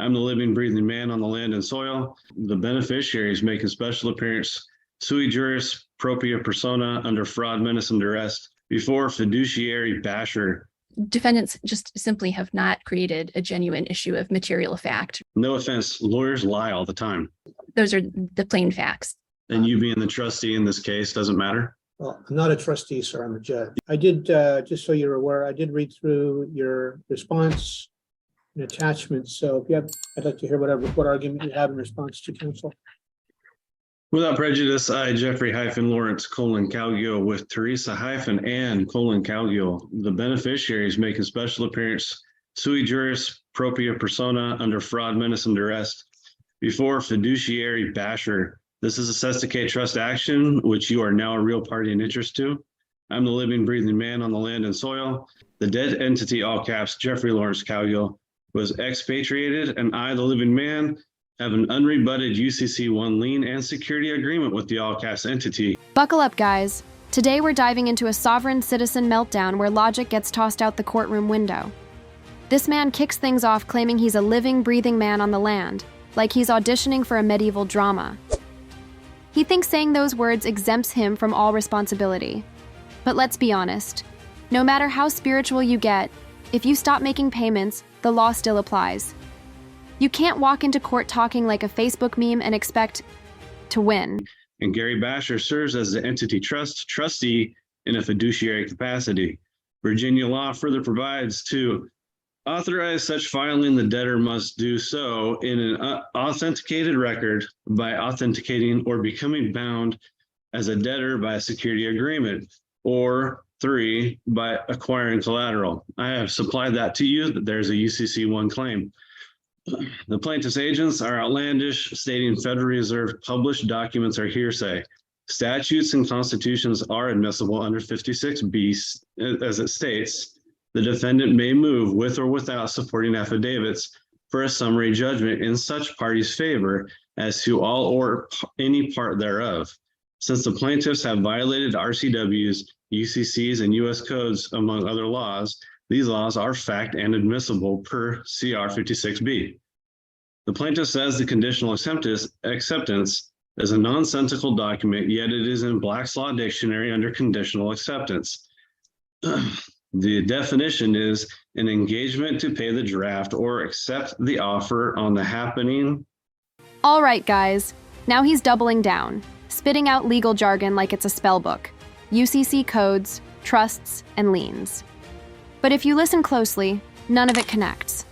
I'm the living, breathing man on the land and soil. The beneficiaries make a special appearance sui juris propria persona under fraud, menace, and duress before fiduciary basher. Defendants just simply have not created a genuine issue of material fact. No offense, lawyers lie all the time. Those are the plain facts. And you being the trustee in this case doesn't matter? Well, I'm not a trustee, sir. I'm a judge. I did, just so you're aware, I did read through your response and attachments. So if you have, I'd like to hear what argument you have in response to counsel. Without prejudice, I, Jeffrey-Lawrence Calgill, with Teresa-Ann Calgill, the beneficiaries make a special appearance sui juris propria persona under fraud, menace, and duress before fiduciary basher. This is a Sesticate trust action, which you are now a real party in interest to. I'm the living, breathing man on the land and soil. The dead entity, all caps, Jeffrey-Lawrence Calgill, was expatriated, and I, the living man, have an unrebutted UCC-1 lien and security agreement with the all-caps entity. Buckle up, guys. Today we're diving into a sovereign citizen meltdown where logic gets tossed out the courtroom window. This man kicks things off claiming he's a living, breathing man on the land, like he's auditioning for a medieval drama. He thinks saying those words exempts him from all responsibility. But let's be honest. No matter how spiritual you get, if you stop making payments, the law still applies. You can't walk into court talking like a Facebook meme and expect to win. And Gary Basher serves as the entity trustee in a fiduciary capacity. Virginia law further provides to authorize such filing, the debtor must do so in an authenticated record by authenticating or becoming bound as a debtor by a security agreement, or 3, by acquiring collateral. I have supplied that to you, that there's a UCC-1 claim. The plaintiff's agents are outlandish, stating Federal Reserve published documents are hearsay. Statutes and constitutions are admissible under 56B, as it states. The defendant may move with or without supporting affidavits for a summary judgment in such party's favor as to all or any part thereof. Since the plaintiffs have violated RCWs, UCCs, and U.S. codes, among other laws, these laws are fact and admissible per CR 56B. The plaintiff says the conditional acceptance is a nonsensical document, yet it is in Black's Law Dictionary under conditional acceptance. The definition is an engagement to pay the draft or accept the offer on the happening. All right, guys. Now he's doubling down, spitting out legal jargon like it's a spell book. UCC codes, trusts, and liens. But if you listen closely, none of it connects.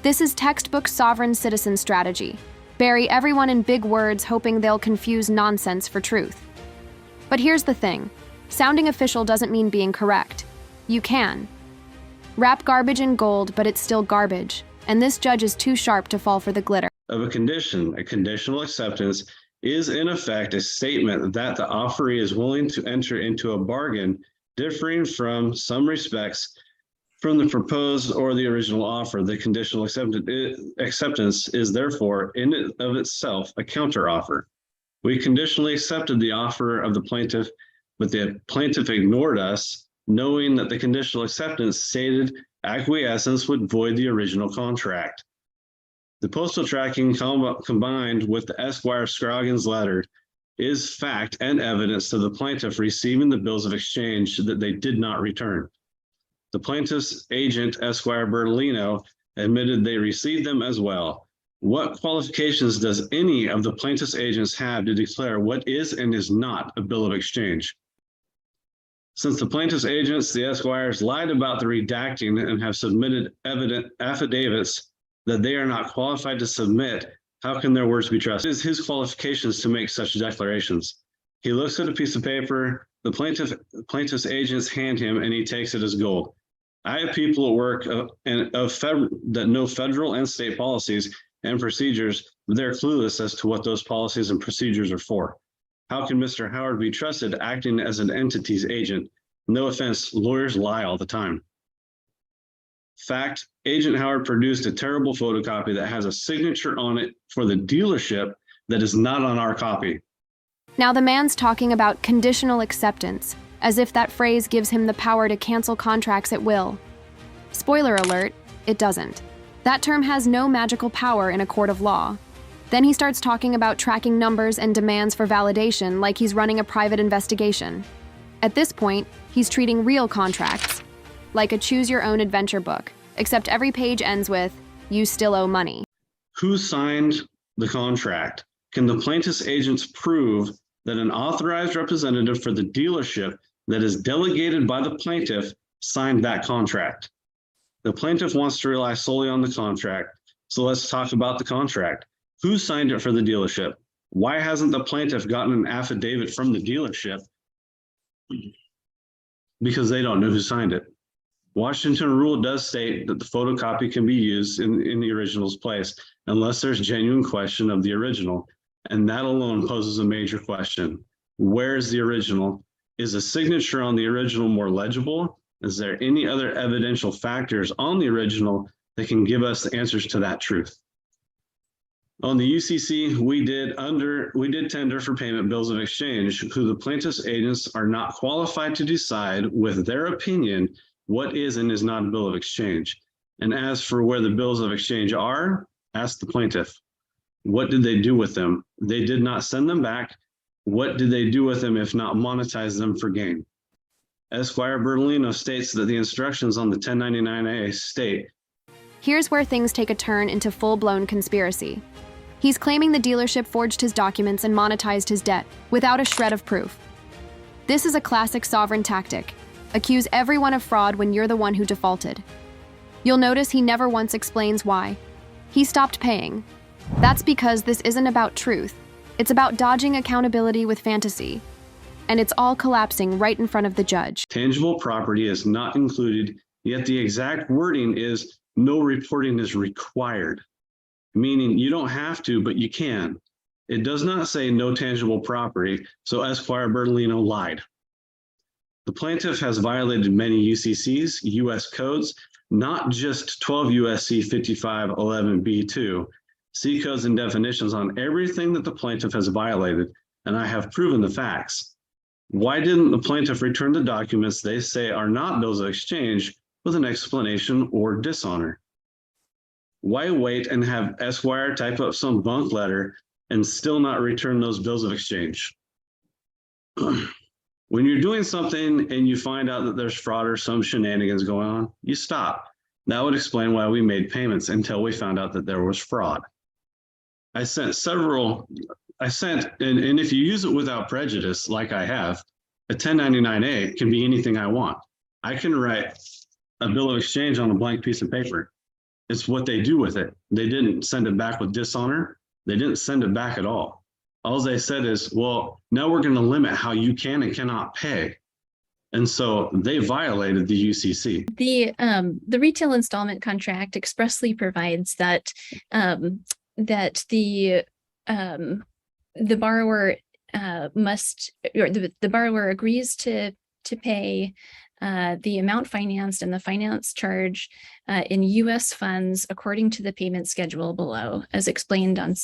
This is textbook sovereign citizen strategy. Bury everyone in big words hoping they'll confuse nonsense for truth. But here's the thing. Sounding official doesn't mean being correct. You can. Wrap garbage in gold, but it's still garbage. And this judge is too sharp to fall for the glitter. Of a condition, a conditional acceptance is in effect a statement that the offeree is willing to enter into a bargain differing from some respects from the proposed or the original offer. The conditional acceptance is therefore in and of itself a counteroffer. We conditionally accepted the offer of the plaintiff, but the plaintiff ignored us, knowing that the conditional acceptance stated acquiescence would void the original contract. The postal tracking combined with the Esquire Scroggins letter is fact and evidence to the plaintiff receiving the bills of exchange that they did not return. The plaintiff's agent, Esquire Bertolino, admitted they received them as well. What qualifications does any of the plaintiff's agents have to declare what is and is not a bill of exchange? Since the plaintiff's agents, the Esquires, lied about the redacting and have submitted affidavits that they are not qualified to submit, how can their words be trusted? It is his qualifications to make such declarations. He looks at a piece of paper, the plaintiff's agents hand him, and he takes it as gold. I have people at work that know federal and state policies and procedures, but they're clueless as to what those policies and procedures are for. How can Mr. Howard be trusted acting as an entity's agent? No offense, lawyers lie all the time. Fact, Agent Howard produced a terrible photocopy that has a signature on it for the dealership that is not on our copy. Now the man's talking about conditional acceptance, as if that phrase gives him the power to cancel contracts at will. Spoiler alert, it doesn't. That term has no magical power in a court of law. Then he starts talking about tracking numbers and demands for validation like he's running a private investigation. At this point, he's treating real contracts like a choose-your-own-adventure book, except every page ends with, "You still owe money." Who signed the contract? Can the plaintiff's agents prove that an authorized representative for the dealership that is delegated by the plaintiff signed that contract? The plaintiff wants to rely solely on the contract, so let's talk about the contract. Who signed it for the dealership? Why hasn't the plaintiff gotten an affidavit from the dealership? Because they don't know who signed it. Washington rule does state that the photocopy can be used in the original's place unless there's genuine question of the original. And that alone poses a major question. Where is the original? Is a signature on the original more legible? Is there any other evidential factors on the original that can give us the answers to that truth? On the UCC, we did tender for payment bills of exchange, who the plaintiff's agents are not qualified to decide with their opinion what is and is not a bill of exchange. And as for where the bills of exchange are, ask the plaintiff. What did they do with them? They did not send them back. What did they do with them if not monetize them for gain? Esquire Bertolino states that the instructions on the 1099A state. Here's where things take a turn into full-blown conspiracy. He's claiming the dealership forged his documents and monetized his debt without a shred of proof. This is a classic sovereign tactic. Accuse everyone of fraud when you're the one who defaulted. You'll notice he never once explains why. He stopped paying. That's because this isn't about truth. It's about dodging accountability with fantasy. And it's all collapsing right in front of the judge. Tangible property is not included, yet the exact wording is no reporting is required, meaning you don't have to, but you can. It does not say no tangible property, so Esquire Bertolino lied. The plaintiff has violated many UCCs, U.S. codes, not just 12 U.S.C. 5511B2, C codes and definitions on everything that the plaintiff has violated, and I have proven the facts. Why didn't the plaintiff return the documents they say are not bills of exchange with an explanation or dishonor? Why wait and have Esquire type up some bunk letter and still not return those bills of exchange? When you're doing something and you find out that there's fraud or some shenanigans going on, you stop. That would explain why we made payments until we found out that there was fraud. I sent, and if you use it without prejudice, like I have, a 1099A can be anything I want. I can write a bill of exchange on a blank piece of paper. It's what they do with it. They didn't send it back with dishonor. They didn't send it back at all. All they said is, well, now we're going to limit how you can and cannot pay. And so they violated the UCC. The retail installment contract expressly provides that that the borrower must, or the borrower agrees to pay the amount financed and the finance charge in U.S. funds according to the payment schedule below, as explained on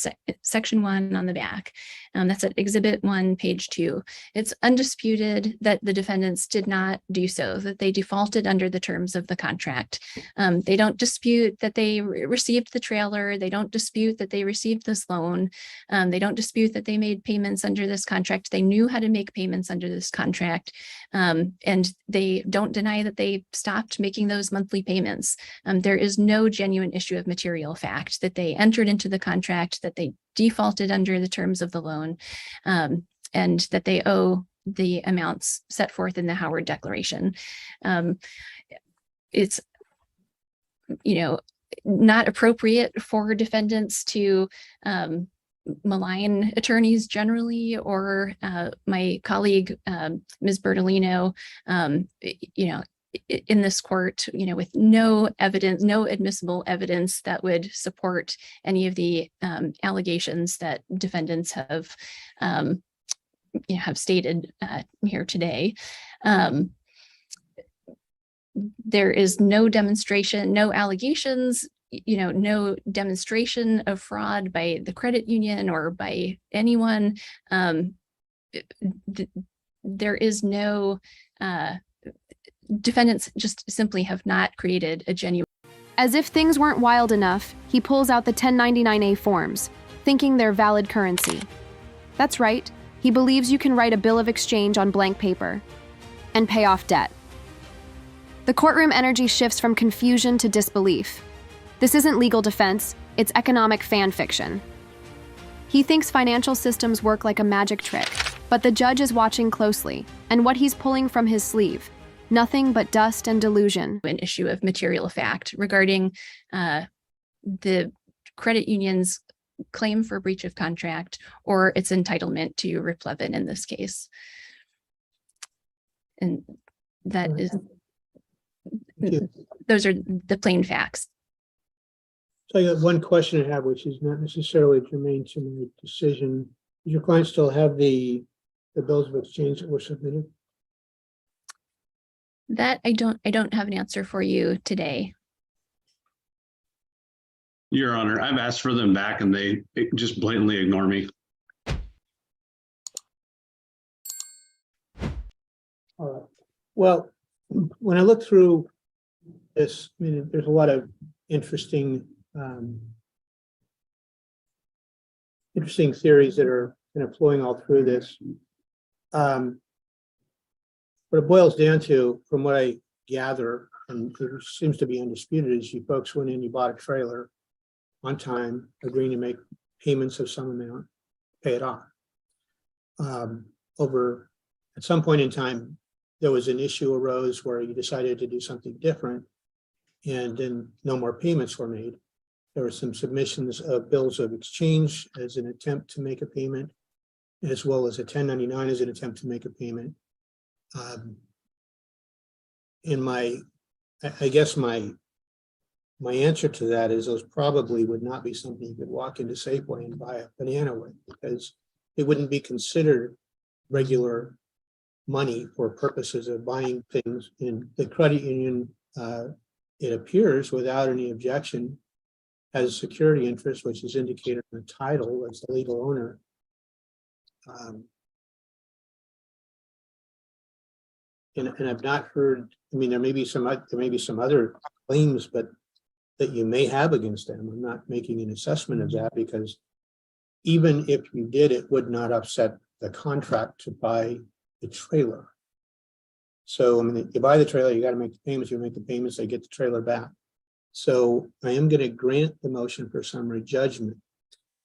section 1 on the back. That's at Exhibit 1, page 2. It's undisputed that the defendants did not do so, that they defaulted under the terms of the contract. They don't dispute that they received the trailer. They don't dispute that they received this loan. They don't dispute that they made payments under this contract. They knew how to make payments under this contract. And they don't deny that they stopped making those monthly payments. There is no genuine issue of material fact that they entered into the contract, that they defaulted under the terms of the loan, and that they owe the amounts set forth in the Howard Declaration. It's, not appropriate for defendants to malign attorneys generally, or my colleague, Ms. Bertolino, in this court, with no evidence, no admissible evidence that would support any of the allegations that defendants have stated here today. There is no demonstration, no allegations, no demonstration of fraud by the credit union or by anyone. There is no, defendants just simply have not created a genuine. As if things weren't wild enough, he pulls out the 1099-A forms, thinking they're valid currency. That's right, he believes you can write a bill of exchange on blank paper and pay off debt. The courtroom energy shifts from confusion to disbelief. This isn't legal defense, it's economic fan fiction. He thinks financial systems work like a magic trick, but the judge is watching closely, and what he's pulling from his sleeve, nothing but dust and delusion. An issue of material fact regarding the credit union's claim for breach of contract or its entitlement to replevin in this case. And that is, Thank you. those are the plain facts. So I got one question I have, which is not necessarily germane to my decision. Does your client still have the bills of exchange that were submitted? That I don't have an answer for you today. Your Honor, I've asked for them back and they just blatantly ignore me. All right. Well, when I look through this, I mean, there's a lot of interesting theories that are kind of flowing all through this. What it boils down to, from what I gather, and it seems to be undisputed, is you folks went in, you bought a trailer on time, agreeing to make payments of some amount, pay it off. At some point in time, there was an issue arose where you decided to do something different, and then no more payments were made. There were some submissions of bills of exchange as an attempt to make a payment, as well as a 1099 as an attempt to make a payment. I guess my answer to that is those probably would not be something you could walk into Safeway and buy a banana with, because it wouldn't be considered regular money for purposes of buying things in the credit union. It appears without any objection has a security interest, which is indicated in the title as the legal owner. And I've not heard, I mean, there may be some other claims, but that you may have against them. I'm not making an assessment of that, because even if you did, it would not upset the contract to buy the trailer. So, I mean, you buy the trailer, you got to make the payments, you make the payments, they get the trailer back. So I am going to grant the motion for summary judgment.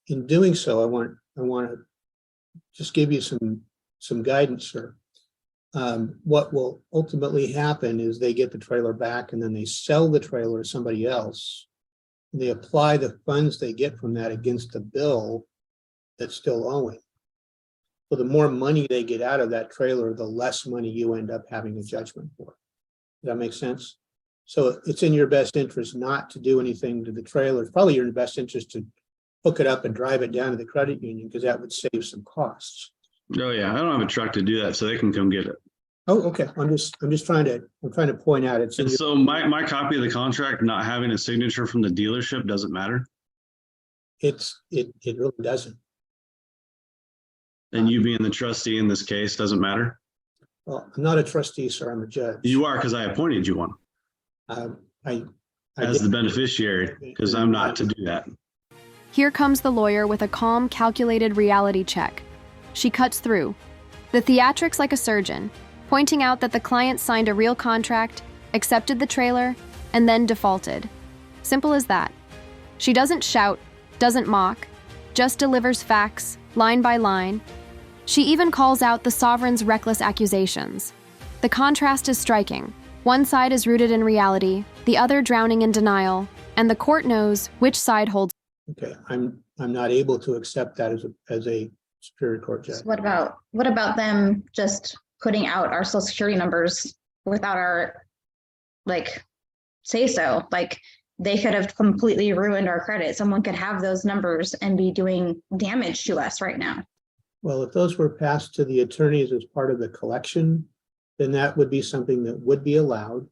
In doing so, I want to just give you some guidance, sir. What will ultimately happen is they get the trailer back, and then they sell the trailer to somebody else. They apply the funds they get from that against the bill that's still owing. So the more money they get out of that trailer, the less money you end up having a judgment for. Does that make sense? So it's in your best interest not to do anything to the trailer. It's probably in your best interest to hook it up and drive it down to the credit union, because that would save some costs. Oh yeah, I don't have a truck to do that, so they can come get it. Oh, okay. I'm just trying to point out it's in And your, so my copy of the contract not having a signature from the dealership doesn't matter. it really doesn't. And you being the trustee in this case doesn't matter. Well, I'm not a trustee, sir. I'm a judge. You are, because I appointed you one I as the did- beneficiary, because I'm not to do that. Here comes the lawyer with a calm, calculated reality check. She cuts through. The theatrics like a surgeon, pointing out that the client signed a real contract, accepted the trailer, and then defaulted. Simple as that. She doesn't shout, doesn't mock, just delivers facts, line by line. She even calls out the sovereign's reckless accusations. The contrast is striking. One side is rooted in reality, the other drowning in denial, and the court knows which side holds. Okay, I'm not able to accept that as a Superior Court judge. What about them just putting out our social security numbers without our say so? Like, they could have completely ruined our credit. Someone could have those numbers and be doing damage to us right now. Well, if those were passed to the attorneys as part of the collection, then that would be something that would be allowed.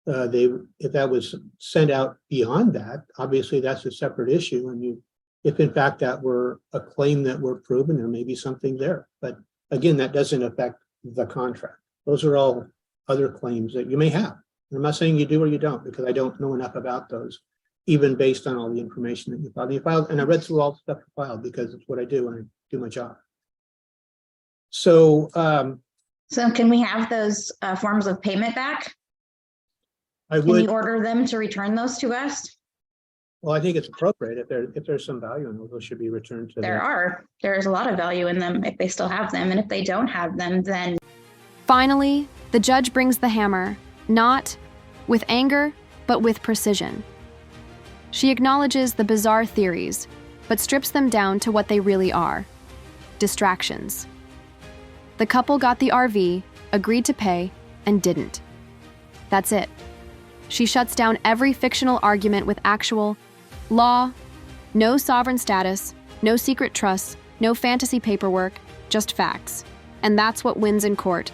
If that was sent out beyond that, obviously that's a separate issue. And if in fact that were a claim that were proven, there may be something there. But again, that doesn't affect the contract. Those are all other claims that you may have. I'm not saying you do or you don't, because I don't know enough about those, even based on all the information that you filed. You filed, and I read through all the stuff you filed because it's what I do when I do my job. So So can we have those forms of payment back? I Can would, you order them to return those to us? well, I think it's appropriate if there's some value in those, those should be returned to There's a lot of value in them if they still have them. And if they don't have them, then Finally, the judge brings the hammer, not with anger, but with precision. She acknowledges the bizarre theories, but strips them down to what they really are: distractions. The couple got the RV, agreed to pay, and didn't. That's it. She shuts down every fictional argument with actual law, no sovereign status, no secret trusts, no fantasy paperwork, just facts. And that's what wins in court.